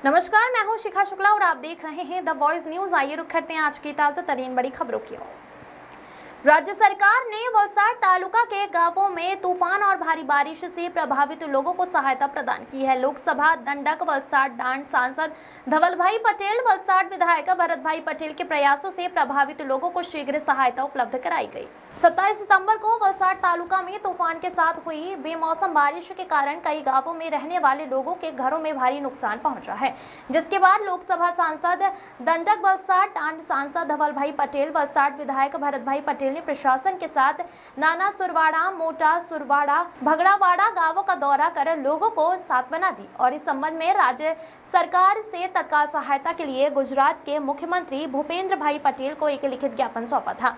नमस्कार, मैं हूं शिखा शुक्ला और आप देख रहे हैं द वॉइस न्यूज। आइए रुक करते हैं आज की ताजा तरीन बड़ी खबरों की ओर। राज्य सरकार ने वलसाड तालुका के गांवों में तूफान और भारी बारिश से प्रभावित लोगों को सहायता प्रदान की है। लोकसभा दंडक वलसाड डांड सांसद धवल भाई पटेल, वलसाड विधायक भरत भाई पटेल के प्रयासों से प्रभावित लोगों को शीघ्र सहायता उपलब्ध कराई गई। 27 सितंबर को वलसाड तालुका में तूफान के साथ हुई बेमौसम बारिश के कारण कई गांवों में रहने वाले लोगों के घरों में भारी नुकसान पहुंचा है, जिसके बाद लोकसभा सांसद दंडक वलसाड डांड सांसद धवल भाई पटेल, वलसाड विधायक भरत भाई पटेल ने प्रशासन के साथ नाना सुरवाड़ा, मोटा सुरवाड़ा, भगड़ावाड़ा गांवों का दौरा कर लोगों को सांत्वना दी और इस संबंध में राज्य सरकार से तत्काल सहायता के लिए गुजरात के मुख्यमंत्री भूपेंद्र भाई पटेल को एक लिखित ज्ञापन सौंपा था।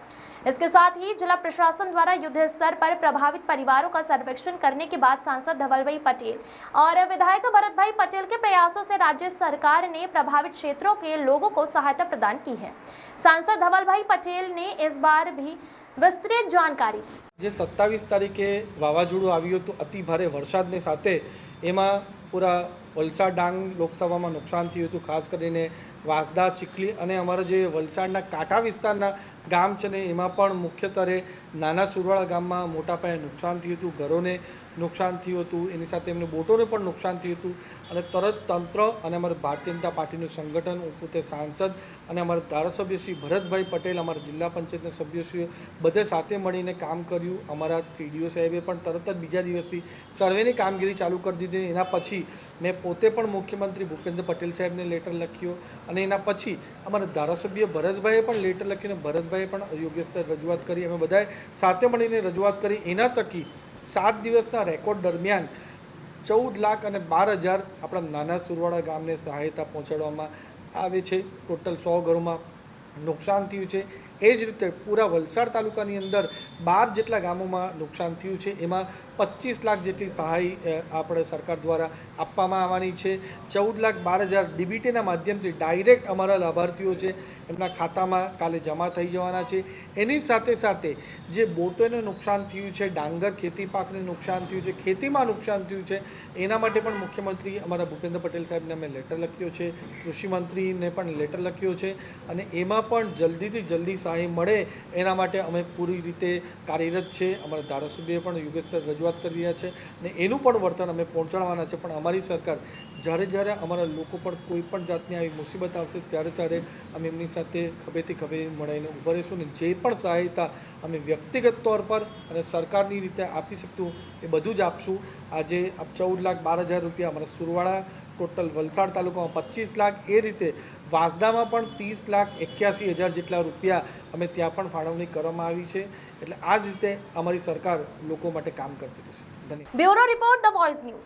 इसके साथ ही जिला प्रशासन द्वारा युद्ध स्तर पर प्रभावित परिवारों का सर्वेक्षण करने के बाद सांसद धवल भाई पटेल और विधायक भरत भाई पटेल के प्रयासों से राज्य सरकार ने प्रभावित क्षेत्रों के लोगों को सहायता प्रदान की है। सांसद धवल भाई पटेल ने इस बार भी विस्तृत जानकारी दी। જે 27 તારીખે વાવાઝોડું આવ્યું હતું, અતિ ભારે વરસાદની સાથે એમાં પૂરા વલસાડ ડાંગ લોકસભામાં નુકસાન થયું હતું। ખાસ કરીને વાંસદા, ચીખલી અને અમારા જે વલસાડના કાંઠા વિસ્તારના ગામ છે ને એમાં પણ મુખ્યત્વે નાના સુરવાડા ગામમાં મોટા પાયે નુકસાન થયું હતું, ઘરોને નુકસાન થયું હતું, એની સાથે એમને બોટોને પણ નુકસાન થયું હતું અને તરત તંત્ર અને અમારા ભારતીય જનતા પાર્ટીનું સંગઠન, પોતે સાંસદ અને અમારા ધારાસભ્ય શ્રી ભરતભાઈ પટેલ, અમારા જિલ્લા પંચાયતના સભ્યશ્રીઓ બધે સાથે મળીને કામ કર્યું। અમારા પીડીઓ સાહેબે પણ તરત જ બીજા દિવસથી સર્વેની કામગીરી ચાલુ કરી દીધી। એના પછી મેં પોતે પણ મુખ્યમંત્રી ભૂપેન્દ્ર પટેલ સાહેબને લેટર લખ્યો અને એના પછી અમારા ધારાસભ્ય ભરતભાઈએ પણ લેટર લખીને ભરતભાઈએ પણ યોગ્ય સ્તર રજૂઆત કરી। અમે બધાએ સાથે મળીને રજૂઆત કરી। એના થકી 7 દિવસના રેકોર્ડ દરમિયાન 14,12,000 આપણા નાના સુરવાડા ગામને સહાયતા પહોંચાડવામાં આવે છે। ટોટલ 100 ઘરોમાં નુકસાન થયું છે। એ જ રીતે પૂરા વલસાડ તાલુકાની અંદર 12 જેટલા ગામોમાં નુકસાન થયું છે। એમાં 25 લાખ જેટલી સહાય આપણે સરકાર દ્વારા આપવામાં આવવાની છે। 14,12,000 ડીબીટીના માધ્યમથી ડાયરેક્ટ અમારા લાભાર્થીઓ છે એમના ખાતામાં કાલે જમા થઈ જવાના છે। એની સાથે સાથે જે બોટોને નુકસાન થયું છે, ડાંગર ખેતી પાકને નુકસાન થયું છે, ખેતીમાં નુકસાન થયું છે, એના માટે પણ મુખ્યમંત્રી અમારા ભૂપેન્દ્ર પટેલ સાહેબને અમે લેટર લખ્યો છે, કૃષિ મંત્રીને પણ લેટર લખ્યો છે અને એમાં પણ જલ્દીથી જલ્દી સહાય મળે એના માટે અમે પૂરી રીતે કાર્યરત છે। અમારા ધારાસભ્યોએ પણ યોગ્ય સ્તર રજૂઆત કરી રહ્યા છે અને એનું પણ વર્તન અમે પહોંચાડવાના છે। પણ અમારી સરકાર જ્યારે અમારા લોકો પર કોઈ પણ જાતની આવી મુસીબત આવશે ત્યારે અમે એમની સાથે ખભેથી ખભે મળીને ઊભા રહીશું ને જે પણ સહાયતા અમે વ્યક્તિગત તौर પર અને સરકારની રીતે આપી શકતું એ બધું જ આપશું। આજે 14,12,000 રૂપિયા અમારા સુરવાડા, ટોટલ વલસાડ તાલુકામાં 25 લાખ, એ રીતે વાંસદામાં પણ 30,81,000 જેટલા રૂપિયા અમે ત્યાં પણ ફાળવણી કરવામાં આવી છે। એટલે આ જ રીતે અમારી સરકાર લોકો માટે કામ કરતી રહેશે। ધન્યવાદ। Bureau report the voice news.